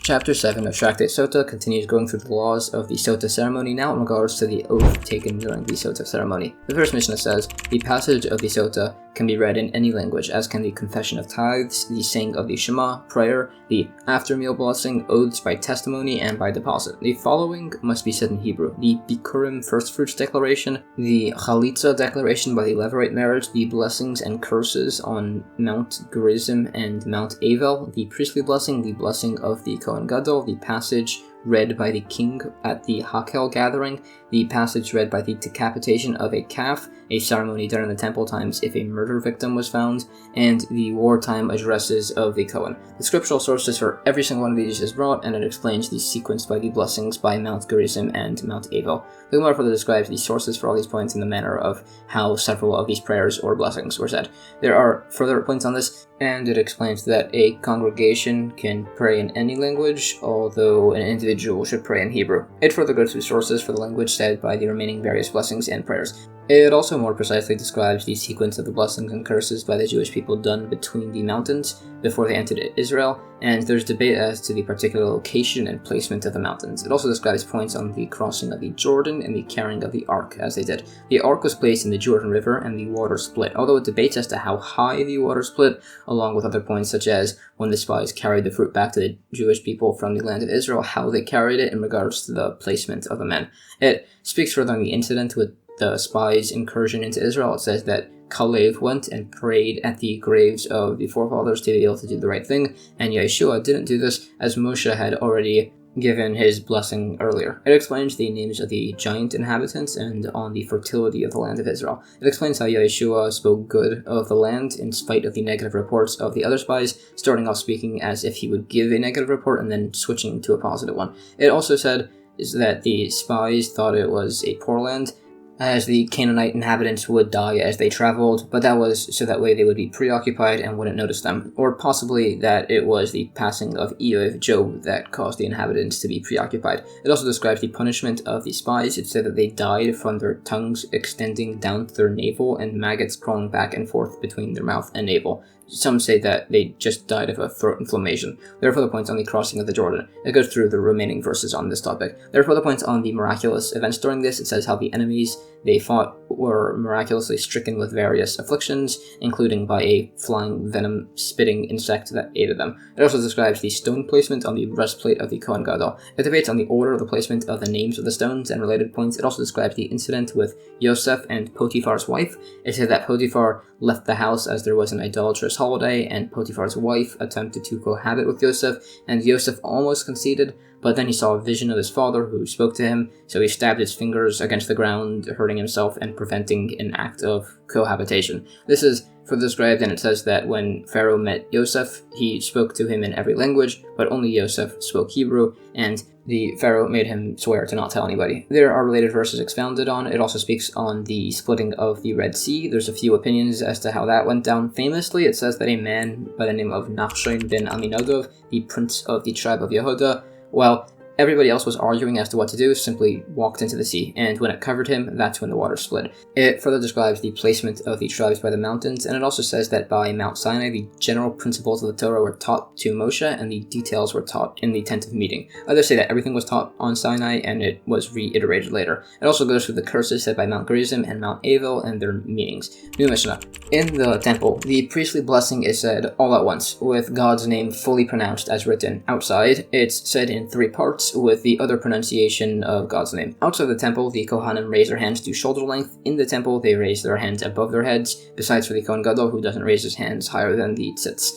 Chapter 7 of Tractate Sotah continues going through the laws of the Sotah ceremony now in regards to the oath taken during the Sotah ceremony. The first Mishnah says, the passage of the Sotah can be read in any language, as can the confession of tithes, the saying of the Shema, prayer, the after-meal blessing, oaths by testimony, and by deposit. The following must be said in Hebrew: the Bikurim first fruits declaration, the Chalitza declaration by the Levirate marriage, the blessings and curses on Mount Gerizim and Mount Avel, the priestly blessing, the blessing of the Kohen Gadol, the passage read by the king at the Hakhel gathering, the passage read by the decapitation of a calf, a ceremony done in the temple times if a murder victim was found, and the wartime addresses of the Kohen. The scriptural sources for every single one of these is brought, and it explains the sequence by the blessings by Mount Gerizim and Mount Avel. The Gemara further describes the sources for all these points in the manner of how several of these prayers or blessings were said. There are further points on this, and it explains that a congregation can pray in any language, although an individual should pray in Hebrew. It further goes through sources for the language said by the remaining various blessings and prayers. It also more precisely describes the sequence of the blessings and curses by the Jewish people done between the mountains before they entered Israel, and there's debate as to the particular location and placement of the mountains. It also describes points on the crossing of the Jordan and the carrying of the ark, as they did. The ark was placed in the Jordan River and the water split, although it debates as to how high the water split, along with other points such as when the spies carried the fruit back to the Jewish people from the land of Israel, how they carried it in regards to the placement of the men. It speaks further on the incident with the spies' incursion into Israel. It says that Kalev went and prayed at the graves of the forefathers to be able to do the right thing, and Yeshua didn't do this as Moshe had already given his blessing earlier. It explains the names of the giant inhabitants and on the fertility of the land of Israel. It explains how Yeshua spoke good of the land in spite of the negative reports of the other spies, starting off speaking as if he would give a negative report and then switching to a positive one. It also said is that the spies thought it was a poor land, as the Canaanite inhabitants would die as they traveled, but that was so that way they would be preoccupied and wouldn't notice them. Or possibly that it was the passing of Job that caused the inhabitants to be preoccupied. It also describes the punishment of the spies. It said that they died from their tongues extending down to their navel and maggots crawling back and forth between their mouth and navel. Some say that they just died of a throat inflammation. There are further points on the crossing of the Jordan. It goes through the remaining verses on this topic. There are further points on the miraculous events during this. It says how the enemies they fought were miraculously stricken with various afflictions, including by a flying venom-spitting insect that aided them. It also describes the stone placement on the breastplate of the Kohen Gadol. It debates on the order of the placement of the names of the stones and related points. It also describes the incident with Yosef and Potiphar's wife. It said that Potiphar left the house as there was an idolatrous holiday, and Potiphar's wife attempted to cohabit with Yosef, and Yosef almost conceded, but then he saw a vision of his father who spoke to him, so he stabbed his fingers against the ground, hurting himself and preventing an act of cohabitation. This is further described, and it says that when Pharaoh met Yosef, he spoke to him in every language, but only Yosef spoke Hebrew, and the Pharaoh made him swear to not tell anybody. There are related verses expounded on. It also speaks on the splitting of the Red Sea. There's a few opinions as to how that went down. Famously, it says that a man by the name of Nachshon ben Aminadab, the prince of the tribe of Yehuda, while everybody else was arguing as to what to do, simply walked into the sea, and when it covered him, that's when the water split. It further describes the placement of the tribes by the mountains, and it also says that by Mount Sinai, the general principles of the Torah were taught to Moshe, and the details were taught in the tent of meeting. Others say that everything was taught on Sinai, and it was reiterated later. It also goes through the curses said by Mount Gerizim and Mount Avel and their meanings. New Mishnah. In the temple, the priestly blessing is said all at once, with God's name fully pronounced as written. Outside, it's said in 3 parts, with the other pronunciation of God's name. Outside the temple, the Kohanim raise their hands to shoulder length. In the temple, they raise their hands above their heads, besides for the Kohen Gadol, who doesn't raise his hands higher than the tzitz.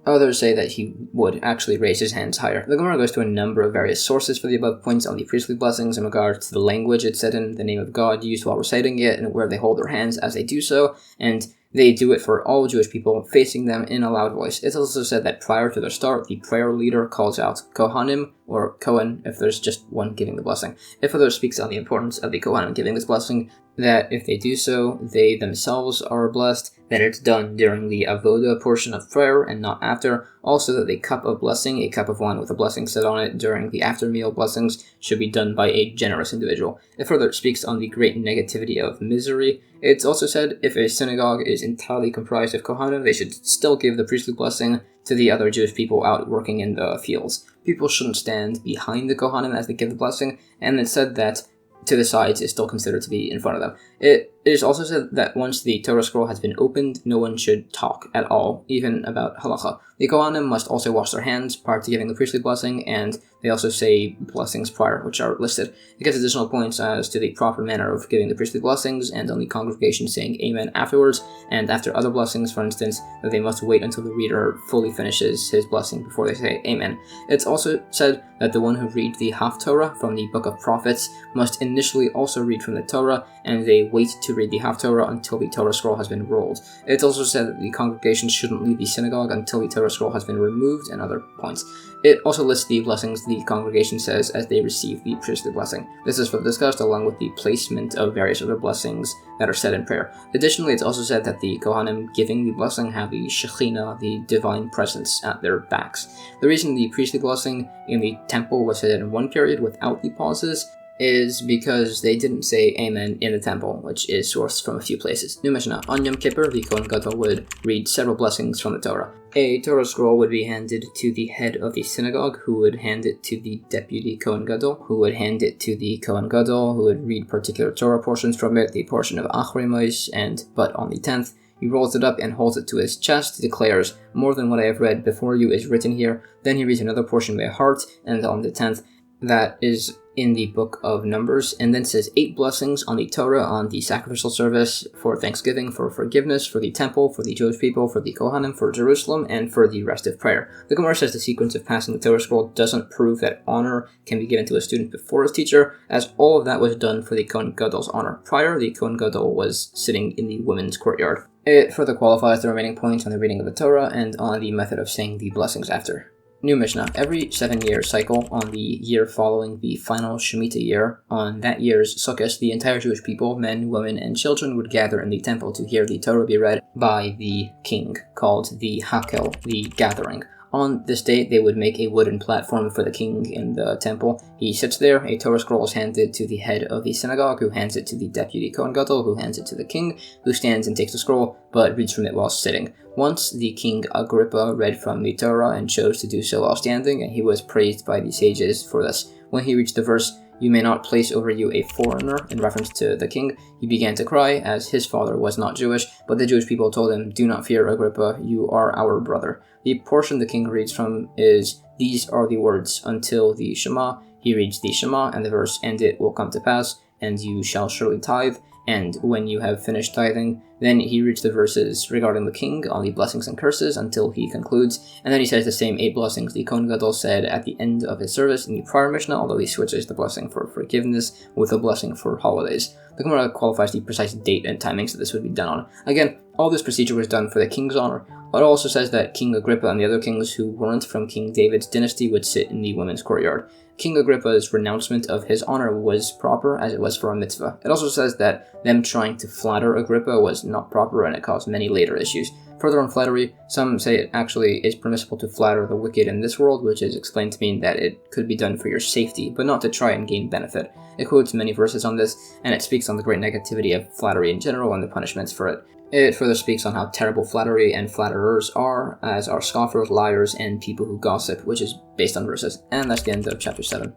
Others say that he would actually raise his hands higher. The Gemara goes to a number of various sources for the above points on the priestly blessings in regards to the language it's said in, the name of God used while reciting it, and where they hold their hands as they do so, and they do it for all Jewish people, facing them in a loud voice. It's also said that prior to their start, the prayer leader calls out Kohanim, or Kohen, if there's just one giving the blessing. It further speaks on the importance of the Kohanim giving this blessing, that if they do so, they themselves are blessed, that it's done during the avoda portion of prayer and not after. Also, that the cup of blessing, a cup of wine with a blessing set on it during the after meal blessings, should be done by a generous individual. It further speaks on the great negativity of misery. It's also said if a synagogue is entirely comprised of Kohanim, they should still give the priestly blessing to the other Jewish people out working in the fields. People shouldn't stand behind the Kohanim as they give the blessing, and it's said that to the sides is still considered to be in front of them. It is also said that once the Torah scroll has been opened, no one should talk at all, even about halacha. The Kohanim must also wash their hands prior to giving the priestly blessing, and they also say blessings prior, which are listed. It gives additional points as to the proper manner of giving the priestly blessings, and on the congregation saying amen afterwards, and after other blessings, for instance, that they must wait until the reader fully finishes his blessing before they say amen. It's also said that the one who reads the Haftorah from the Book of Prophets must initially also read from the Torah, and they wait to read the Haftorah until the Torah scroll has been rolled. It's also said that the congregation shouldn't leave the synagogue until the Torah scroll has been removed, and other points. It also lists the blessings the congregation says as they receive the priestly blessing. This is further discussed along with the placement of various other blessings that are said in prayer. Additionally, it's also said that the Kohanim giving the blessing have the Shekhinah, the divine presence, at their backs. The reason the priestly blessing in the temple was said in one period without the pauses is because they didn't say amen in the temple, which is sourced from a few places. New Mishnah. On Yom Kippur, the Kohen Gadol would read several blessings from the Torah. A Torah scroll would be handed to the head of the synagogue, who would hand it to the deputy Kohen Gadol, who would hand it to the Kohen Gadol, who would read particular Torah portions from it, the portion of Achrei Mos, but on the 10th, he rolls it up and holds it to his chest, declares, "More than what I have read before you is written here." Then he reads another portion by heart, and on the 10th, that is in the book of Numbers, and then says 8 blessings on the Torah, on the sacrificial service, for thanksgiving, for forgiveness, for the temple, for the Jewish people, for the Kohanim, for Jerusalem, and for the rest of prayer. The Gemara says the sequence of passing the Torah scroll doesn't prove that honor can be given to a student before his teacher, as all of that was done for the Kohen Gadol's honor. Prior, the Kohen Gadol was sitting in the women's courtyard. It further qualifies the remaining points on the reading of the Torah and on the method of saying the blessings after. New Mishnah. Every 7-year cycle, on the year following the final Shemitah year, on that year's Sukkot, the entire Jewish people, men, women, and children, would gather in the temple to hear the Torah be read by the king, called the Hakhel, the gathering. On this day, they would make a wooden platform for the king in the temple. He sits there, a Torah scroll is handed to the head of the synagogue, who hands it to the deputy Kohen Gadol, who hands it to the king, who stands and takes the scroll, but reads from it while sitting. Once the King Agrippa read from the Torah and chose to do so while standing, and he was praised by the sages for this. When he reached the verse, "You may not place over you a foreigner," in reference to the king, he began to cry, as his father was not Jewish, but the Jewish people told him, "Do not fear, Agrippa, you are our brother." The portion the king reads from is, "These are the words until the Shema." He reads the Shema and the verse, "And it will come to pass, and you shall surely tithe, and when you have finished tithing," then he reads the verses regarding the king on the blessings and curses until he concludes, and then he says the same 8 blessings the Kohen Gadol said at the end of his service in the prior Mishnah, although he switches the blessing for forgiveness with a blessing for holidays. The Gemara qualifies the precise date and timings that this would be done on. Again, all this procedure was done for the king's honor. It also says that King Agrippa and the other kings who weren't from King David's dynasty would sit in the women's courtyard. King Agrippa's renouncement of his honor was proper, as it was for a mitzvah. It also says that them trying to flatter Agrippa was not proper, and it caused many later issues. Further on flattery, some say it actually is permissible to flatter the wicked in this world, which is explained to mean that it could be done for your safety, but not to try and gain benefit. It quotes many verses on this, and it speaks on the great negativity of flattery in general and the punishments for it. It further speaks on how terrible flattery and flatterers are, as are scoffers, liars, and people who gossip, which is based on verses. And that's the end of Chapter 7.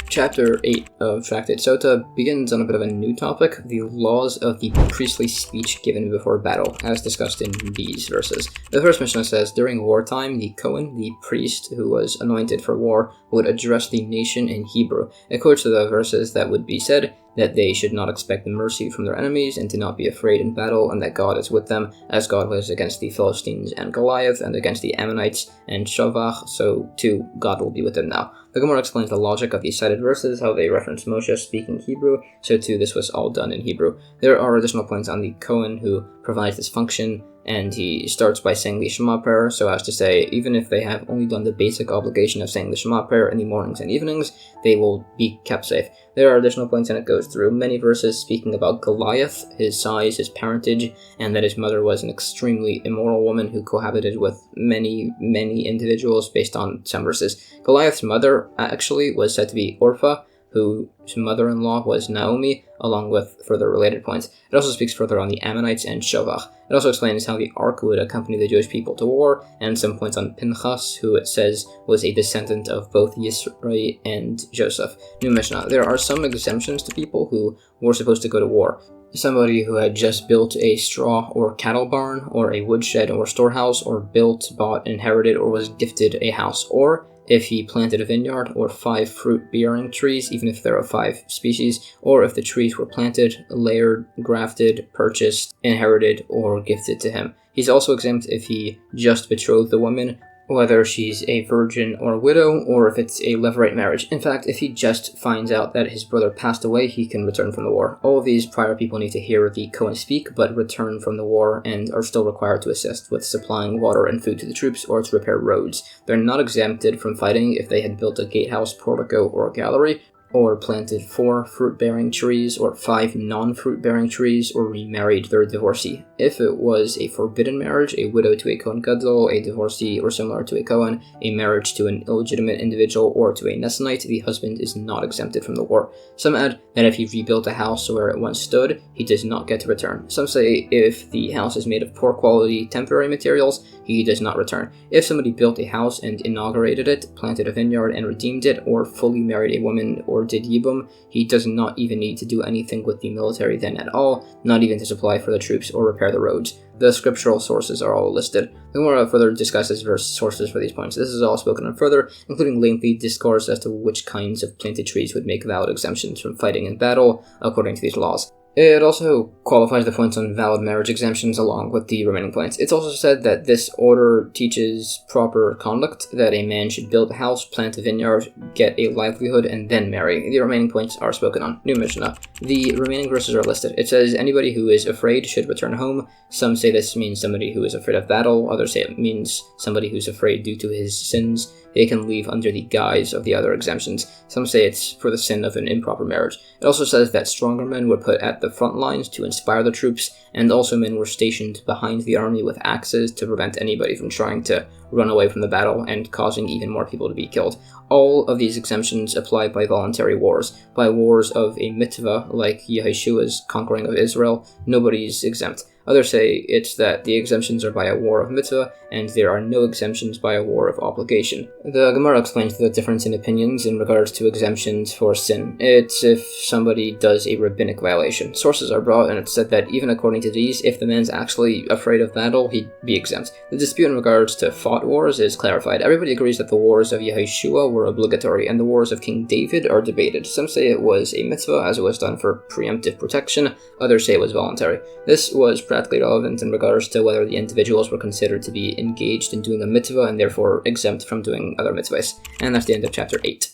Chapter 8 of Tractate Sotah begins on a bit of a new topic, the laws of the priestly speech given before battle, as discussed in these verses. The first Mishnah says, during wartime, the Kohen, the priest who was anointed for war, would address the nation in Hebrew. It quotes the verses that would be said, that they should not expect mercy from their enemies, and to not be afraid in battle, and that God is with them, as God was against the Philistines and Goliath, and against the Ammonites and Shavach, so too God will be with them now. The Gemara explains the logic of these cited verses, how they reference Moshe speaking Hebrew, so too this was all done in Hebrew. There are additional points on the Kohen who provides this function, and he starts by saying the Shema prayer, so as to say, even if they have only done the basic obligation of saying the Shema prayer in the mornings and evenings, they will be kept safe. There are additional points, and it goes through many verses speaking about Goliath, his size, his parentage, and that his mother was an extremely immoral woman who cohabited with many individuals based on some verses. Goliath's mother actually was said to be Orpha, whose mother-in-law was Naomi, along with further related points. It also speaks further on the Ammonites and Shovach. It also explains how the Ark would accompany the Jewish people to war, and some points on Pinchas, who it says was a descendant of both Yisro and Joseph. New Mishnah. There are some exemptions to people who were supposed to go to war. Somebody who had just built a straw or cattle barn, or a woodshed or storehouse, or built, bought, inherited, or was gifted a house, or if he planted a vineyard or 5 fruit-bearing trees, even if there are 5 species, or if the trees were planted, layered, grafted, purchased, inherited, or gifted to him. He's also exempt if he just betrothed the woman, whether she's a virgin or a widow, or if it's a levirate marriage. In fact, if he just finds out that his brother passed away, he can return from the war. All of these prior people need to hear the Kohen speak, but return from the war, and are still required to assist with supplying water and food to the troops or to repair roads. They're not exempted from fighting if they had built a gatehouse, portico, or a gallery, or planted 4 fruit-bearing trees, or 5 non-fruit-bearing trees, or remarried their divorcee. If it was a forbidden marriage, a widow to a Kohen Gadol, a divorcee, or similar to a Kohen, a marriage to an illegitimate individual, or to a Nesonite, the husband is not exempted from the war. Some add that if he rebuilt a house where it once stood, he does not get to return. Some say if the house is made of poor quality temporary materials, he does not return. If somebody built a house and inaugurated it, planted a vineyard and redeemed it, or fully married a woman, or did Yibum, he does not even need to do anything with the military then at all, not even to supply for the troops or repair the roads. The scriptural sources are all listed. The Gemara further discusses verse sources for these points. This is all spoken on further, including lengthy discourse as to which kinds of planted trees would make valid exemptions from fighting in battle, according to these laws. It also qualifies the points on valid marriage exemptions along with the remaining points. It's also said that this order teaches proper conduct, that a man should build a house, plant a vineyard, get a livelihood, and then marry. The remaining points are spoken on. New Mishnah. The remaining verses are listed. It says anybody who is afraid should return home. Some say this means somebody who is afraid of battle. Others say it means somebody who's afraid due to his sins. They can leave under the guise of the other exemptions. Some say it's for the sin of an improper marriage. It also says that stronger men were put at the front lines to inspire the troops, and also men were stationed behind the army with axes to prevent anybody from trying to run away from the battle and causing even more people to be killed. All of these exemptions apply by voluntary wars. By wars of a mitzvah, like Yehoshua's conquering of Israel, nobody's exempt. Others say it's that the exemptions are by a war of mitzvah, and there are no exemptions by a war of obligation. The Gemara explains the difference in opinions in regards to exemptions for sin. It's if somebody does a rabbinic violation. Sources are brought, and it's said that even according to these, if the man's actually afraid of battle, he'd be exempt. The dispute in regards to fought wars is clarified. Everybody agrees that the wars of Yehoshua were obligatory, and the wars of King David are debated. Some say it was a mitzvah, as it was done for preemptive protection. Others say it was voluntary. This was practically relevant in regards to whether the individuals were considered to be engaged in doing a mitzvah and therefore exempt from doing other mitzvahs. And that's the end of chapter 8.